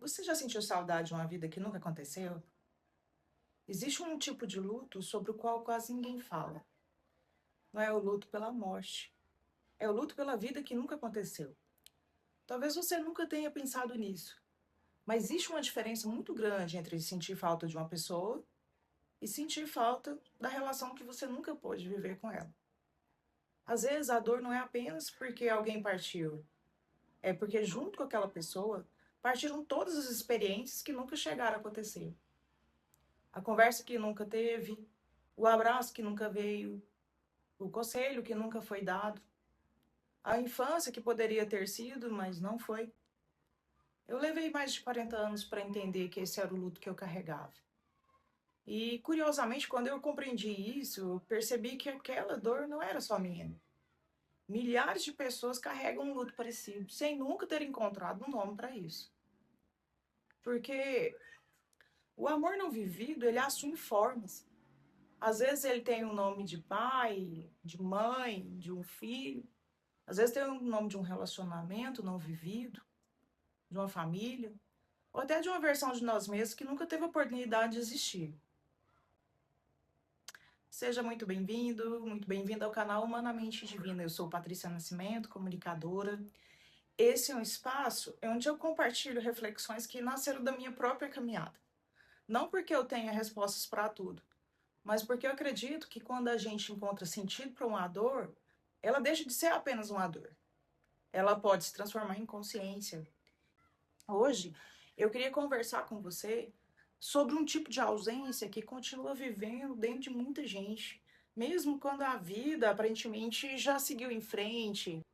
Você já sentiu saudade de uma vida que nunca aconteceu? Existe um tipo de luto sobre o qual quase ninguém fala. Não é o luto pela morte, é o luto pela vida que nunca aconteceu. Talvez você nunca tenha pensado nisso, mas existe uma diferença muito grande entre sentir falta de uma pessoa e sentir falta da relação que você nunca pôde viver com ela. Às vezes a dor não é apenas porque alguém partiu, é porque junto com aquela pessoa partiram todas as experiências que nunca chegaram a acontecer. A conversa que nunca teve, o abraço que nunca veio, o conselho que nunca foi dado, a infância que poderia ter sido, mas não foi. Eu levei mais de 40 anos para entender que esse era o luto que eu carregava. E, curiosamente, quando eu compreendi isso, eu percebi que aquela dor não era só minha. Milhares de pessoas carregam um luto parecido, sem nunca ter encontrado um nome para isso. Porque o amor não vivido, ele assume formas. Às vezes ele tem o nome de pai, de mãe, de um filho. Às vezes tem o nome de um relacionamento não vivido, de uma família, ou até de uma versão de nós mesmos que nunca teve a oportunidade de existir. Seja muito bem-vindo ao canal Humanamente Divina. Eu sou Patrícia Nascimento, comunicadora. Esse é um espaço onde eu compartilho reflexões que nasceram da minha própria caminhada. Não porque eu tenha respostas para tudo, mas porque eu acredito que quando a gente encontra sentido para uma dor, ela deixa de ser apenas uma dor. Ela pode se transformar em consciência. Hoje, eu queria conversar com você sobre um tipo de ausência que continua vivendo dentro de muita gente, mesmo quando a vida aparentemente já seguiu em frente.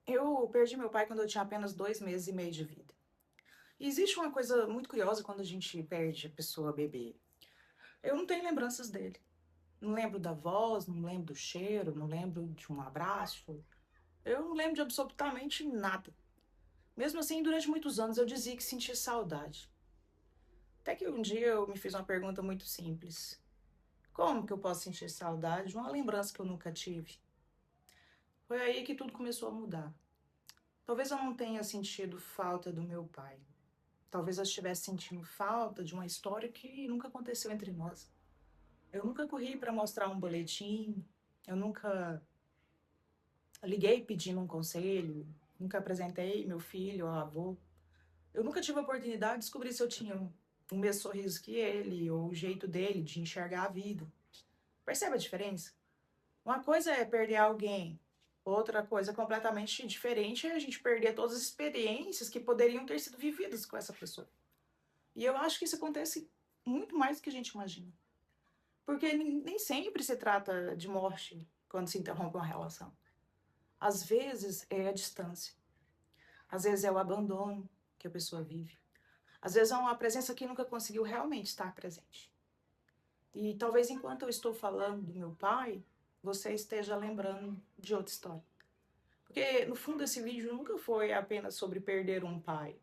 Eu perdi meu pai quando eu tinha apenas 2 meses e meio de vida. E existe uma coisa muito curiosa quando a gente perde a pessoa bebê. Eu não tenho lembranças dele. Não lembro da voz, não lembro do cheiro, não lembro de um abraço. Eu não lembro de absolutamente nada. Mesmo assim, durante muitos anos eu dizia que sentia saudade. Até que um dia eu me fiz uma pergunta muito simples. Como que eu posso sentir saudade de uma lembrança que eu nunca tive? Foi aí que tudo começou a mudar. Talvez eu não tenha sentido falta do meu pai. Talvez eu estivesse sentindo falta de uma história que nunca aconteceu entre nós. Eu nunca corri para mostrar um boletim, eu nunca liguei pedindo um conselho, nunca apresentei meu filho ao avô. Eu nunca tive a oportunidade de descobrir se eu tinha o mesmo sorriso que ele, ou o jeito dele de enxergar a vida. Percebe a diferença? Uma coisa é perder alguém, outra coisa completamente diferente é a gente perder todas as experiências que poderiam ter sido vividas com essa pessoa. E eu acho que isso acontece muito mais do que a gente imagina. Porque nem sempre se trata de morte quando se interrompe uma relação. Às vezes é a distância, às vezes é o abandono que a pessoa vive. Às vezes é uma presença que nunca conseguiu realmente estar presente. E talvez enquanto eu estou falando do meu pai, você esteja lembrando de outra história. Porque no fundo esse vídeo nunca foi apenas sobre perder um pai.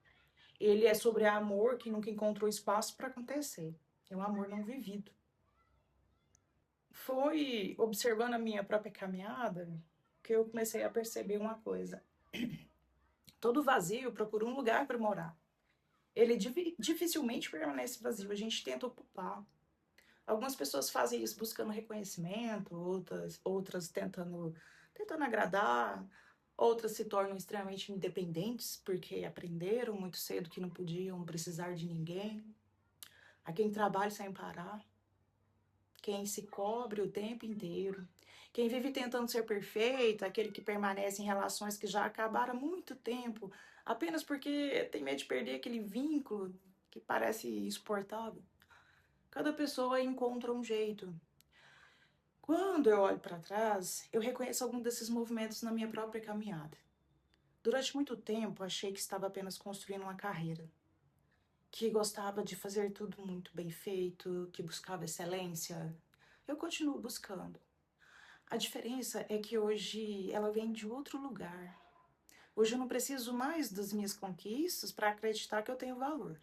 Ele é sobre amor que nunca encontrou espaço para acontecer. É um amor não vivido. Foi observando a minha própria caminhada que eu comecei a perceber uma coisa. Todo vazio procura um lugar para morar. Ele dificilmente permanece vazio, a gente tenta ocupar. Algumas pessoas fazem isso buscando reconhecimento, outras tentando agradar, outras se tornam extremamente independentes porque aprenderam muito cedo que não podiam precisar de ninguém. Há quem trabalha sem parar, quem se cobre o tempo inteiro, quem vive tentando ser perfeito, aquele que permanece em relações que já acabaram há muito tempo, apenas porque tem medo de perder aquele vínculo que parece insuportável. Cada pessoa encontra um jeito. Quando eu olho para trás, eu reconheço algum desses movimentos na minha própria caminhada. Durante muito tempo, achei que estava apenas construindo uma carreira, que gostava de fazer tudo muito bem feito, que buscava excelência. Eu continuo buscando. A diferença é que hoje ela vem de outro lugar. Hoje eu não preciso mais das minhas conquistas para acreditar que eu tenho valor.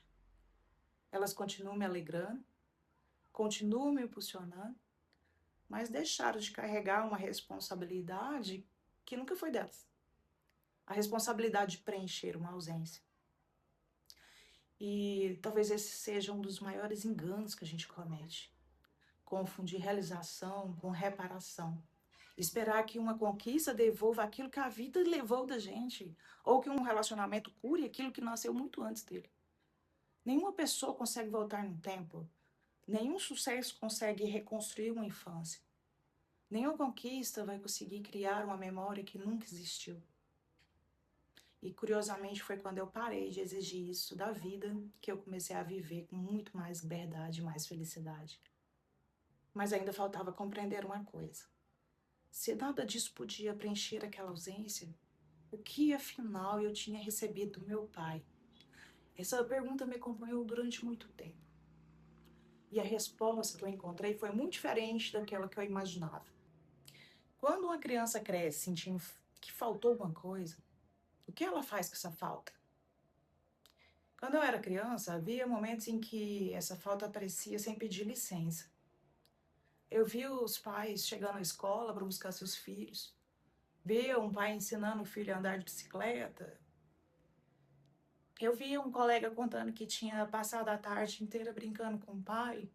Elas continuam me alegrando, continuam me impulsionando, mas deixaram de carregar uma responsabilidade que nunca foi delas. A responsabilidade de preencher uma ausência. E talvez esse seja um dos maiores enganos que a gente comete. Confundir realização com reparação. Esperar que uma conquista devolva aquilo que a vida levou da gente. Ou que um relacionamento cure aquilo que nasceu muito antes dele. Nenhuma pessoa consegue voltar no tempo. Nenhum sucesso consegue reconstruir uma infância. Nenhuma conquista vai conseguir criar uma memória que nunca existiu. E curiosamente foi quando eu parei de exigir isso da vida que eu comecei a viver com muito mais liberdade e mais felicidade. Mas ainda faltava compreender uma coisa. Se nada disso podia preencher aquela ausência, o que afinal eu tinha recebido do meu pai? Essa pergunta me acompanhou durante muito tempo. E a resposta que eu encontrei foi muito diferente daquela que eu imaginava. Quando uma criança cresce sentindo que faltou alguma coisa, o que ela faz com essa falta? Quando eu era criança, havia momentos em que essa falta aparecia sem pedir licença. Eu via os pais chegando à escola para buscar seus filhos. Via um pai ensinando o filho a andar de bicicleta. Eu via um colega contando que tinha passado a tarde inteira brincando com o pai.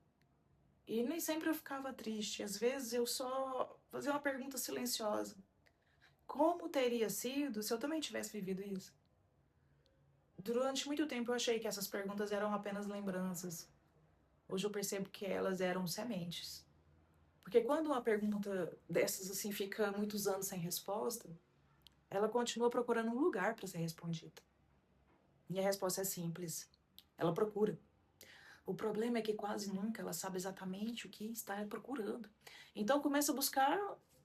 E nem sempre eu ficava triste. Às vezes eu só fazia uma pergunta silenciosa. Como teria sido se eu também tivesse vivido isso? Durante muito tempo eu achei que essas perguntas eram apenas lembranças. Hoje eu percebo que elas eram sementes. Porque quando uma pergunta dessas assim fica muitos anos sem resposta, ela continua procurando um lugar para ser respondida. E a resposta é simples. Ela procura. O problema é que quase nunca ela sabe exatamente o que está procurando. Então começa a buscar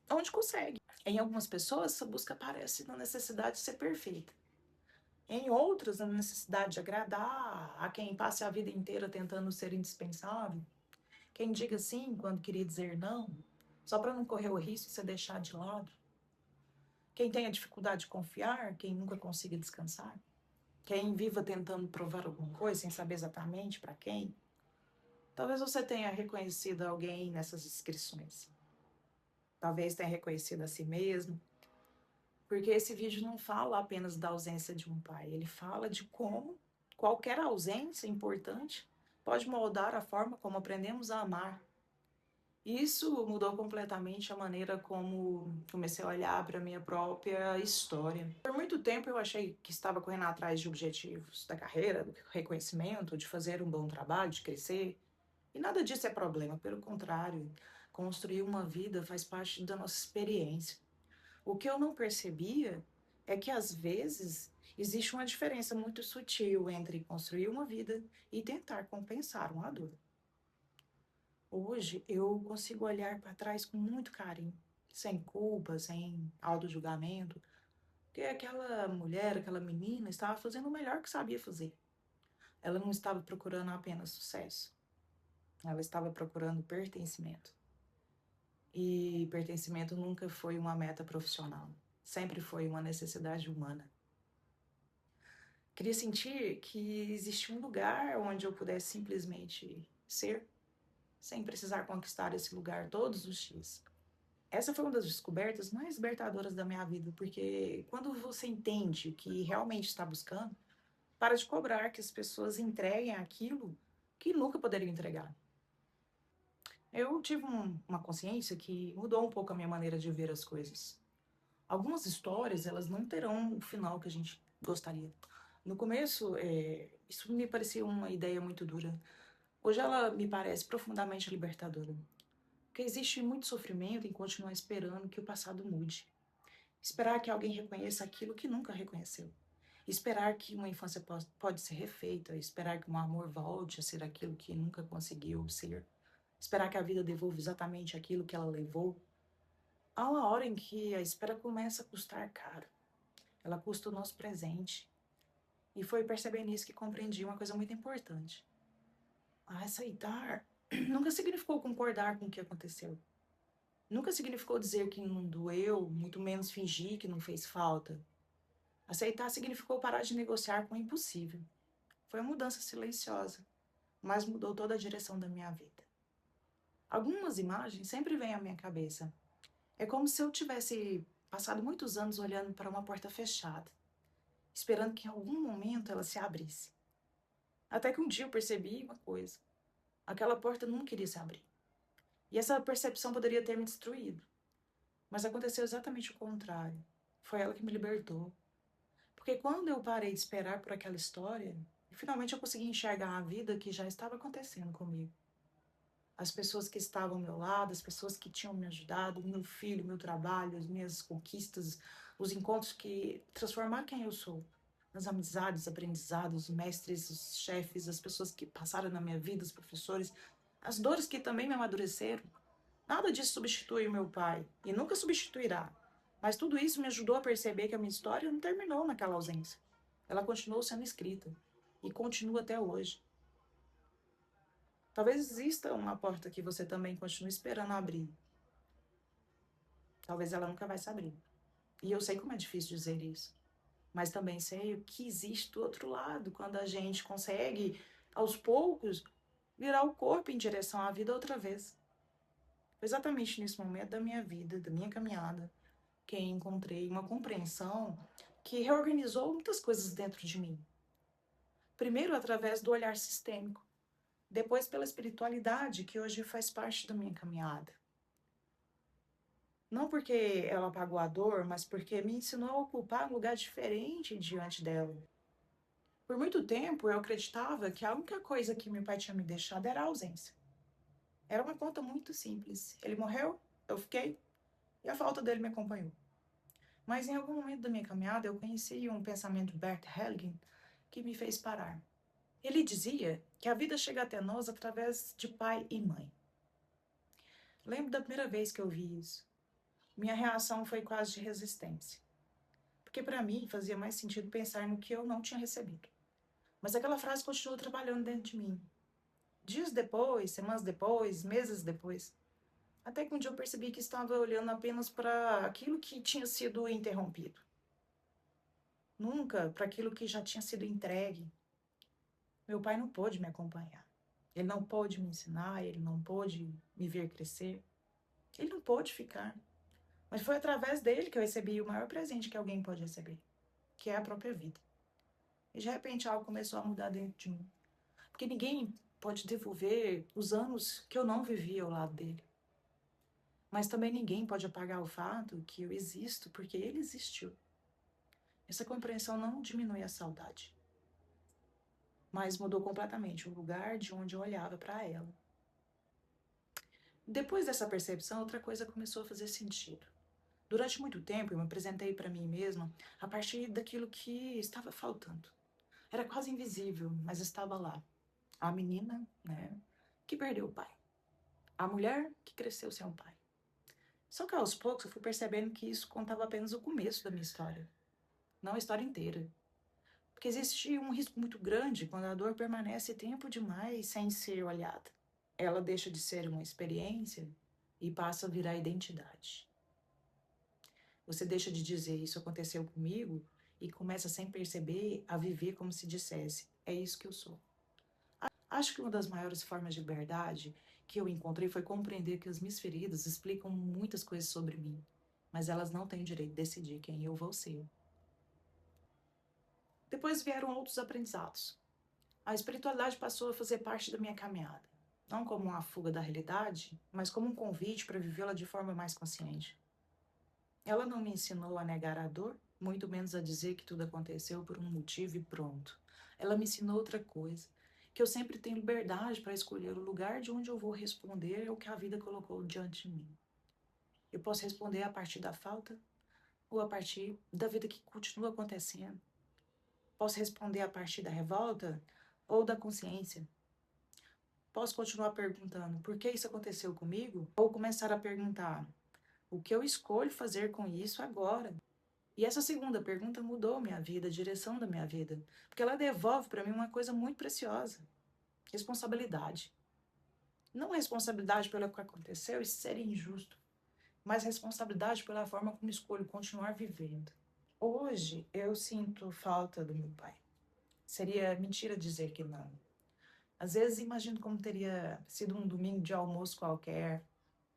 onde consegue. Em algumas pessoas, essa busca aparece na necessidade de ser perfeita. Em outras, na necessidade de agradar a quem passe a vida inteira tentando ser indispensável. Quem diga sim quando queria dizer não, só para não correr o risco de ser deixado de lado. Quem tenha dificuldade de confiar, quem nunca consiga descansar. Quem viva tentando provar alguma coisa sem saber exatamente para quem. Talvez você tenha reconhecido alguém nessas descrições. Talvez tenha reconhecido a si mesmo. Porque esse vídeo não fala apenas da ausência de um pai. Ele fala de como qualquer ausência importante pode moldar a forma como aprendemos a amar. Isso mudou completamente a maneira como comecei a olhar para a minha própria história. Por muito tempo eu achei que estava correndo atrás de objetivos da carreira, do reconhecimento, de fazer um bom trabalho, de crescer. E nada disso é problema, pelo contrário, construir uma vida faz parte da nossa experiência. O que eu não percebia é que às vezes existe uma diferença muito sutil entre construir uma vida e tentar compensar uma dor. Hoje eu consigo olhar para trás com muito carinho, sem culpa, sem auto-julgamento, porque aquela mulher, aquela menina estava fazendo o melhor que sabia fazer. Ela não estava procurando apenas sucesso, ela estava procurando pertencimento. E pertencimento nunca foi uma meta profissional, sempre foi uma necessidade humana. Queria sentir que existia um lugar onde eu pudesse simplesmente ser, sem precisar conquistar esse lugar todos os dias. Essa foi uma das descobertas mais libertadoras da minha vida, porque quando você entende o que realmente está buscando, para de cobrar que as pessoas entreguem aquilo que nunca poderiam entregar. Eu tive uma consciência que mudou um pouco a minha maneira de ver as coisas. Algumas histórias, elas não terão o final que a gente gostaria. No começo, isso me parecia uma ideia muito dura. Hoje ela me parece profundamente libertadora. Porque existe muito sofrimento em continuar esperando que o passado mude. Esperar que alguém reconheça aquilo que nunca reconheceu. Esperar que uma infância pode ser refeita. Esperar que um amor volte a ser aquilo que nunca conseguiu ser. Esperar que a vida devolva exatamente aquilo que ela levou. Há uma hora em que a espera começa a custar caro. Ela custa o nosso presente. E foi percebendo isso que compreendi uma coisa muito importante. Aceitar nunca significou concordar com o que aconteceu. Nunca significou dizer que não doeu, muito menos fingir que não fez falta. Aceitar significou parar de negociar com o impossível. Foi uma mudança silenciosa, mas mudou toda a direção da minha vida. Algumas imagens sempre vêm à minha cabeça. É como se eu tivesse passado muitos anos olhando para uma porta fechada, esperando que em algum momento ela se abrisse. Até que um dia eu percebi uma coisa. Aquela porta não queria se abrir. E essa percepção poderia ter me destruído. Mas aconteceu exatamente o contrário. Foi ela que me libertou. Porque quando eu parei de esperar por aquela história, finalmente eu consegui enxergar a vida que já estava acontecendo comigo. As pessoas que estavam ao meu lado, as pessoas que tinham me ajudado, meu filho, meu trabalho, as minhas conquistas, os encontros que transformaram quem eu sou. As amizades, aprendizados, os mestres, os chefes, as pessoas que passaram na minha vida, os professores, as dores que também me amadureceram. Nada disso substitui o meu pai e nunca substituirá. Mas tudo isso me ajudou a perceber que a minha história não terminou naquela ausência. Ela continuou sendo escrita e continua até hoje. Talvez exista uma porta que você também continue esperando abrir. Talvez ela nunca vai se abrir. E eu sei como é difícil dizer isso. Mas também sei o que existe do outro lado, quando a gente consegue, aos poucos, virar o corpo em direção à vida outra vez. Foi exatamente nesse momento da minha vida, da minha caminhada, que encontrei uma compreensão que reorganizou muitas coisas dentro de mim. Primeiro, através do olhar sistêmico. Depois, pela espiritualidade, que hoje faz parte da minha caminhada. Não porque ela apagou a dor, mas porque me ensinou a ocupar um lugar diferente diante dela. Por muito tempo, eu acreditava que a única coisa que meu pai tinha me deixado era a ausência. Era uma conta muito simples. Ele morreu, eu fiquei, e a falta dele me acompanhou. Mas em algum momento da minha caminhada, eu conheci um pensamento de Bert Hellinger que me fez parar. Ele dizia que a vida chega até nós através de pai e mãe. Lembro da primeira vez que eu vi isso. Minha reação foi quase de resistência. Porque para mim fazia mais sentido pensar no que eu não tinha recebido. Mas aquela frase continuou trabalhando dentro de mim. Dias depois, semanas depois, meses depois. Até que um dia eu percebi que estava olhando apenas para aquilo que tinha sido interrompido. Nunca para aquilo que já tinha sido entregue. Meu pai não pôde me acompanhar. Ele não pôde me ensinar, ele não pôde me ver crescer. Ele não pôde ficar. Mas foi através dele que eu recebi o maior presente que alguém pode receber, que é a própria vida. E de repente algo começou a mudar dentro de mim. Porque ninguém pode devolver os anos que eu não vivi ao lado dele. Mas também ninguém pode apagar o fato que eu existo porque ele existiu. Essa compreensão não diminui a saudade, mas mudou completamente o lugar de onde eu olhava para ela. Depois dessa percepção, outra coisa começou a fazer sentido. Durante muito tempo, eu me apresentei para mim mesma a partir daquilo que estava faltando. Era quase invisível, mas estava lá. A menina, né, que perdeu o pai. A mulher que cresceu sem o pai. Só que aos poucos eu fui percebendo que isso contava apenas o começo da minha história, não a história inteira. Porque existe um risco muito grande quando a dor permanece tempo demais sem ser olhada. Ela deixa de ser uma experiência e passa a virar identidade. Você deixa de dizer isso aconteceu comigo e começa sem perceber a viver como se dissesse, é isso que eu sou. Acho que uma das maiores formas de liberdade que eu encontrei foi compreender que as minhas feridas explicam muitas coisas sobre mim, mas elas não têm o direito de decidir quem eu vou ser. Depois vieram outros aprendizados. A espiritualidade passou a fazer parte da minha caminhada, não como uma fuga da realidade, mas como um convite para vivê-la de forma mais consciente. Ela não me ensinou a negar a dor, muito menos a dizer que tudo aconteceu por um motivo e pronto. Ela me ensinou outra coisa, que eu sempre tenho liberdade para escolher o lugar de onde eu vou responder ao que a vida colocou diante de mim. Eu posso responder a partir da falta ou a partir da vida que continua acontecendo. Posso responder a partir da revolta ou da consciência. Posso continuar perguntando por que isso aconteceu comigo ou começar a perguntar o que eu escolho fazer com isso agora. E essa segunda pergunta mudou minha vida, a direção da minha vida, porque ela devolve para mim uma coisa muito preciosa: responsabilidade. Não responsabilidade pelo que aconteceu, isso seria injusto, mas responsabilidade pela forma como escolho continuar vivendo. Hoje eu sinto falta do meu pai. Seria mentira dizer que não. Às vezes imagino como teria sido um domingo de almoço qualquer,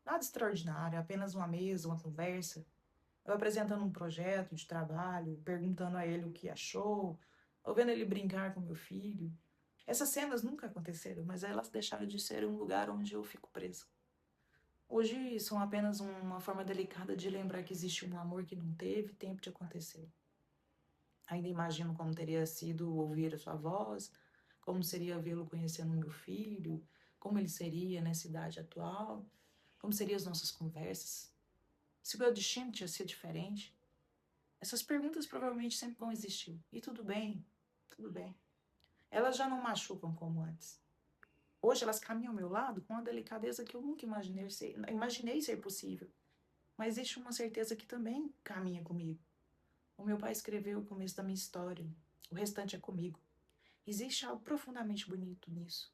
nada extraordinário, apenas uma mesa, uma conversa, eu apresentando um projeto de trabalho, perguntando a ele o que achou, ou vendo ele brincar com meu filho. Essas cenas nunca aconteceram, mas elas deixaram de ser um lugar onde eu fico presa. Hoje são apenas uma forma delicada de lembrar que existe um amor que não teve tempo de acontecer. Ainda imagino como teria sido ouvir a sua voz, como seria vê-lo conhecendo meu filho, como ele seria nessa idade atual, como seriam as nossas conversas, se o meu destino tinha sido diferente. Essas perguntas provavelmente sempre vão existir. E tudo bem, tudo bem. Elas já não machucam como antes. Hoje elas caminham ao meu lado com uma delicadeza que eu nunca imaginei ser possível. Mas existe uma certeza que também caminha comigo. O meu pai escreveu o começo da minha história. O restante é comigo. Existe algo profundamente bonito nisso.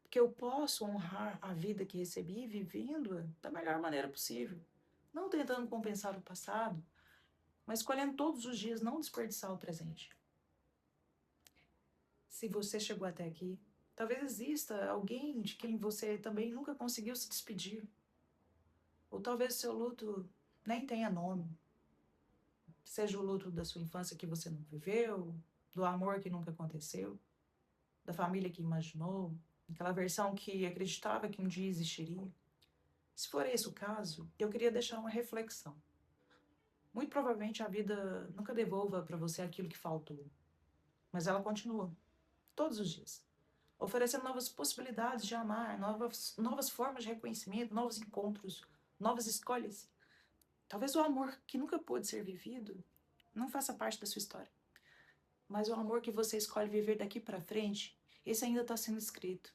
Porque eu posso honrar a vida que recebi vivendo-a da melhor maneira possível. Não tentando compensar o passado, mas escolhendo todos os dias não desperdiçar o presente. Se você chegou até aqui, talvez exista alguém de quem você também nunca conseguiu se despedir. Ou talvez seu luto nem tenha nome. Seja o luto da sua infância que você não viveu, do amor que nunca aconteceu, da família que imaginou, aquela versão que acreditava que um dia existiria. Se for esse o caso, eu queria deixar uma reflexão. Muito provavelmente a vida nunca devolva para você aquilo que faltou, mas ela continua, todos os dias, oferecendo novas possibilidades de amar, novas formas de reconhecimento, novos encontros, novas escolhas. Talvez o amor que nunca pôde ser vivido não faça parte da sua história, mas o amor que você escolhe viver daqui para frente, esse ainda está sendo escrito.